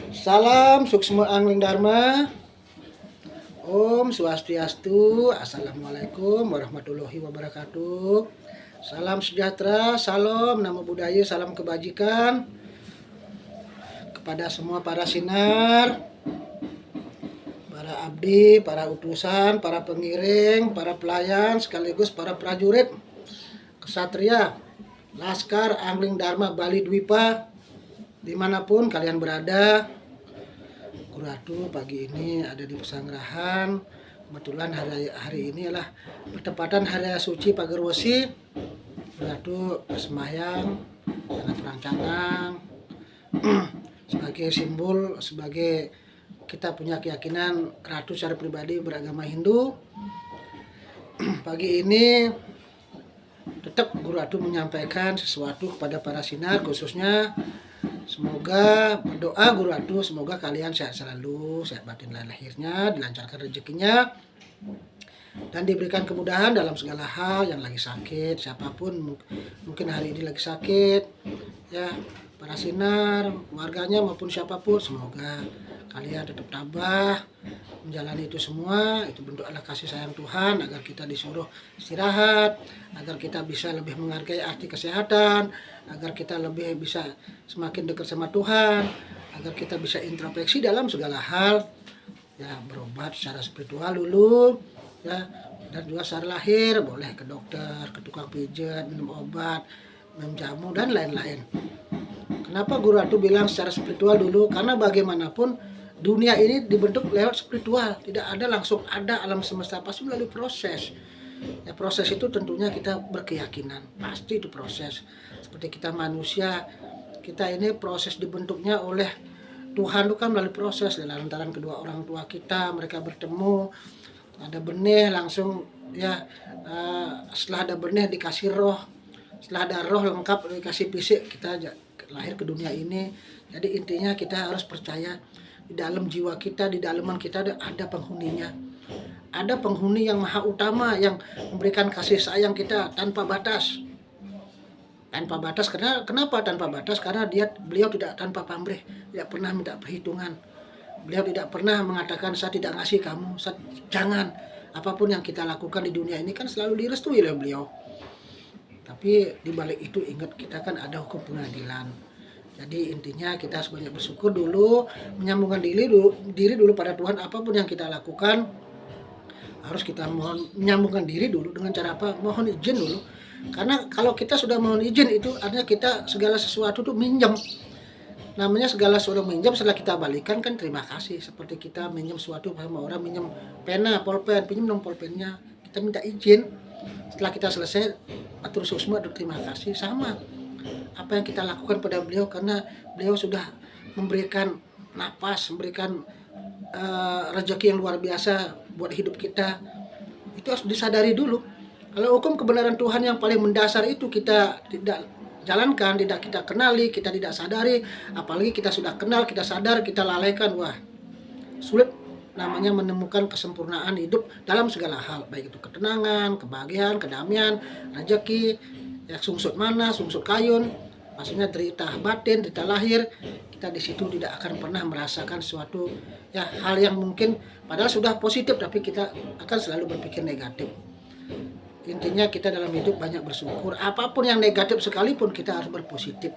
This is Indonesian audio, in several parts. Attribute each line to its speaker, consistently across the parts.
Speaker 1: Salam Suksma Angling Dharma. Om Swastiastu. Assalamualaikum warahmatullahi wabarakatuh. Salam sejahtera, salam namo buddhaya, salam kebajikan kepada semua para sinar, para abdi, para utusan, para pengiring, para pelayan, sekaligus para prajurit, kesatria, Laskar Angling Dharma Bali Dwipa, dimanapun kalian berada. Ratu pagi ini ada di Pesanggerahan. Kebetulan hari ini adalah bertepatan hari suci Pagar Wesi. Ratu bersemayam dengan terang-canang sebagai simbol, sebagai kita punya keyakinan Ratu secara pribadi beragama Hindu. Pagi ini tetap Guru Ratu menyampaikan sesuatu kepada para sinar, khususnya semoga berdoa Guru Ratu, semoga kalian sehat selalu, sehat batin lahirnya, dilancarkan rezekinya, dan diberikan kemudahan dalam segala hal. Yang lagi sakit, siapapun mungkin hari ini lagi sakit, ya para sinar, warganya maupun siapapun, semoga kalian tetap tabah menjalani itu semua. Itu bentuk adalah kasih sayang Tuhan agar kita disuruh istirahat, agar kita bisa lebih menghargai arti kesehatan, agar kita lebih bisa semakin dekat sama Tuhan, agar kita bisa introspeksi dalam segala hal, ya berobat secara spiritual dulu, ya, dan juga secara lahir boleh ke dokter, ke tukang pijat, minum obat, minum jamu dan lain-lain. Kenapa Guru Ratu bilang secara spiritual dulu? Karena bagaimanapun dunia ini dibentuk lewat spiritual, tidak ada langsung ada alam semesta, pasti melalui proses. Ya, proses itu tentunya kita berkeyakinan, pasti itu proses. Seperti kita manusia, kita ini proses dibentuknya oleh Tuhan itu kan melalui proses dalam lantaran kedua orang tua kita, mereka bertemu, ada benih langsung ya, setelah ada benih dikasih roh, setelah ada roh lengkap dikasih fisik, kita lahir ke dunia ini. Jadi intinya kita harus percaya di dalam jiwa kita, di dalaman kita ada penghuninya. Ada penghuni yang maha utama yang memberikan kasih sayang kita tanpa batas. Tanpa batas, kenapa tanpa batas? Karena beliau tidak tanpa pamrih, tidak pernah minta perhitungan. Beliau tidak pernah mengatakan saya tidak ngasih kamu, jangan. Apapun yang kita lakukan di dunia ini kan selalu direstui oleh beliau. Tapi di balik itu ingat, kita kan ada hukum pengadilan. Jadi intinya kita harus banyak bersyukur dulu, menyambungkan diri dulu pada Tuhan. Apapun yang kita lakukan harus kita menyambungkan diri dulu dengan cara apa? Mohon izin dulu. Karena kalau kita sudah mohon izin, itu artinya kita segala sesuatu tuh minjem. Namanya segala sesuatu minjem, setelah kita balikan kan terima kasih. Seperti kita minjem sesuatu sama orang, minjem pena, pulpen, pinjam dong pulpennya, kita minta izin. Setelah kita selesai atur susma, atur terima kasih. Sama apa yang kita lakukan pada beliau, karena beliau sudah memberikan napas, memberikan rezeki yang luar biasa buat hidup kita. Itu harus disadari dulu. Kalau hukum kebenaran Tuhan yang paling mendasar itu kita tidak jalankan, tidak kita kenali, kita tidak sadari, apalagi kita sudah kenal, kita sadar, kita lalaikan, wah sulit namanya menemukan kesempurnaan hidup dalam segala hal, baik itu ketenangan, kebahagiaan, kedamaian, rezeki, ya sungsut mana, sungsut kayun, maksudnya derita batin, derita lahir, kita di situ tidak akan pernah merasakan suatu ya hal yang mungkin padahal sudah positif, tapi kita akan selalu berpikir negatif. Intinya kita dalam hidup banyak bersyukur, apapun yang negatif sekalipun kita harus berpositif.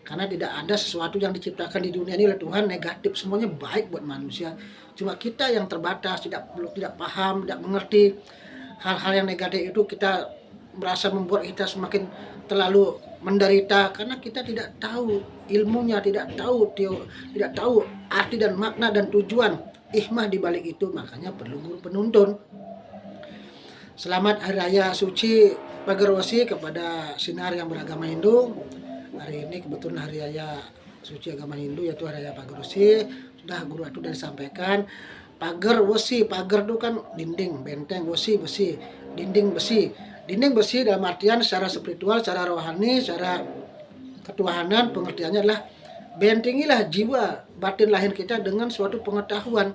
Speaker 1: Karena tidak ada sesuatu yang diciptakan di dunia ini oleh Tuhan negatif, semuanya baik buat manusia. Cuma kita yang terbatas, tidak paham, tidak mengerti hal-hal yang negatif itu, kita merasa membuat kita semakin terlalu menderita karena kita tidak tahu ilmunya, tidak tahu arti dan makna dan tujuan hikmah di balik itu. Makanya perlu guru penuntun. Selamat Hari Raya Suci Pagar Wesi kepada sinar yang beragama Hindu. Hari ini kebetulan Hari Raya Suci agama Hindu, yaitu Hari Raya Pagar Wesi. Sudah Guru Ratu sudah disampaikan. Pagar Wesi, pagar itu kan dinding, benteng, wesi, besi, dinding besi. Dinding besi dalam artian secara spiritual, secara rohani, secara ketuhanan, pengertiannya adalah bentengilah jiwa batin lahir kita dengan suatu pengetahuan.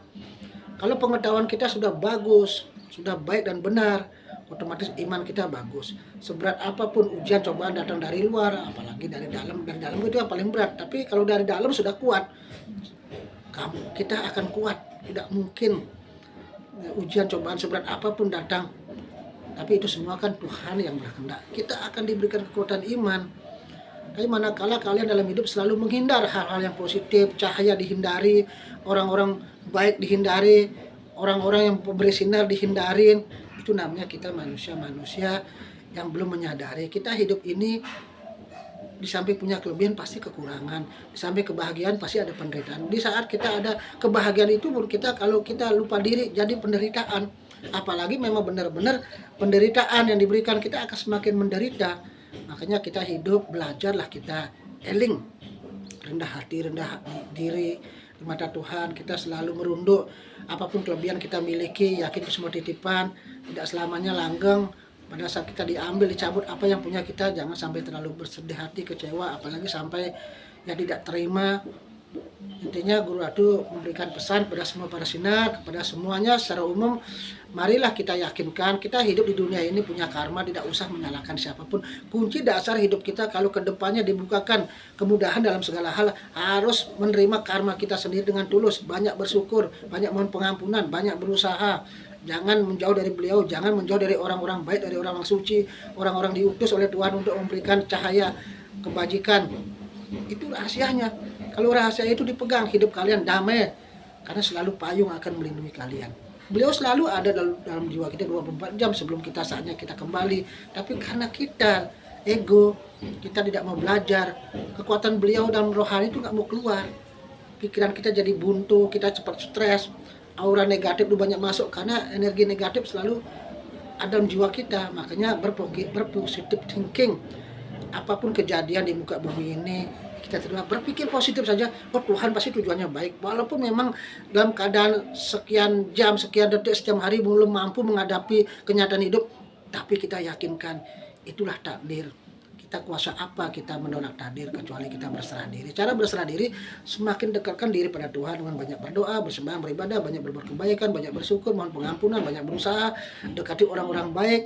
Speaker 1: Kalau pengetahuan kita sudah bagus, sudah baik dan benar, otomatis iman kita bagus. Seberat apapun ujian cobaan datang dari luar, apalagi dari dalam itu yang paling berat. Tapi kalau dari dalam sudah kuat, kita akan kuat. Tidak mungkin ujian cobaan seberat apapun datang, tapi itu semua kan Tuhan yang berkehendak. Kita akan diberikan kekuatan iman. Tapi manakala kalian dalam hidup selalu menghindar hal-hal yang positif, cahaya dihindari, orang-orang baik dihindari, orang-orang yang pemberi sinar dihindarin, itu namanya kita manusia-manusia yang belum menyadari kita hidup ini di samping punya kelebihan pasti kekurangan, di samping kebahagiaan pasti ada penderitaan. Di saat kita ada kebahagiaan itu menurut kita, kalau kita lupa diri jadi penderitaan. Apalagi memang benar-benar penderitaan yang diberikan, kita akan semakin menderita. Makanya kita hidup, belajarlah kita eling, rendah hati, rendah diri di mata Tuhan. Kita selalu merunduk apapun kelebihan kita miliki, yakin itu semua titipan, tidak selamanya langgeng. Pada saat kita diambil, dicabut apa yang punya kita, jangan sampai terlalu bersedih hati, kecewa, apalagi sampai ya tidak terima. Intinya Guru Ratu memberikan pesan kepada semua para sinar, kepada semuanya secara umum, marilah kita yakinkan kita hidup di dunia ini punya karma, tidak usah menyalahkan siapapun. Kunci dasar hidup kita kalau kedepannya dibukakan kemudahan dalam segala hal, harus menerima karma kita sendiri dengan tulus, banyak bersyukur, banyak mohon pengampunan, banyak berusaha. Jangan menjauh dari beliau, jangan menjauh dari orang-orang baik, dari orang-orang suci, orang-orang diutus oleh Tuhan untuk memberikan cahaya kebajikan. Itu rahasianya. Kalau rahasia itu dipegang, hidup kalian damai, karena selalu payung akan melindungi kalian. Beliau selalu ada dalam jiwa kita 24 jam sebelum kita saatnya kita kembali. Tapi karena kita ego, kita tidak mau belajar, kekuatan beliau dalam rohani itu nggak mau keluar. Pikiran kita jadi buntu, kita cepat stres, aura negatif itu banyak masuk karena energi negatif selalu ada dalam jiwa kita. Makanya berpositif thinking. Apapun kejadian di muka bumi ini, kita terima, berpikir positif saja. Oh, Tuhan pasti tujuannya baik. Walaupun memang dalam keadaan sekian jam, sekian detik, setiap hari belum mampu menghadapi kenyataan hidup, tapi kita yakinkan itulah takdir. Kita kuasa apa kita menolak takdir kecuali kita berserah diri. Cara berserah diri, semakin dekatkan diri pada Tuhan dengan banyak berdoa, bersembahyang, beribadah, banyak berbuat kebaikan, banyak bersyukur, mohon pengampunan, banyak berusaha, dekati orang-orang baik,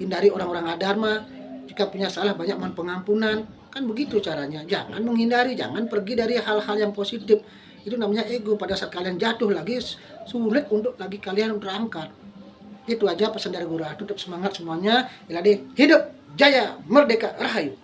Speaker 1: hindari orang-orang adharma. Jika punya salah, banyak mohon pengampunan. Kan begitu caranya. Jangan menghindari, jangan pergi dari hal-hal yang positif. Itu namanya ego. Pada saat kalian jatuh lagi, sulit untuk lagi kalian berangkat. Itu aja pesan dari Guru Ratu. Tetap semangat semuanya. Hidup jaya, merdeka, rahayu.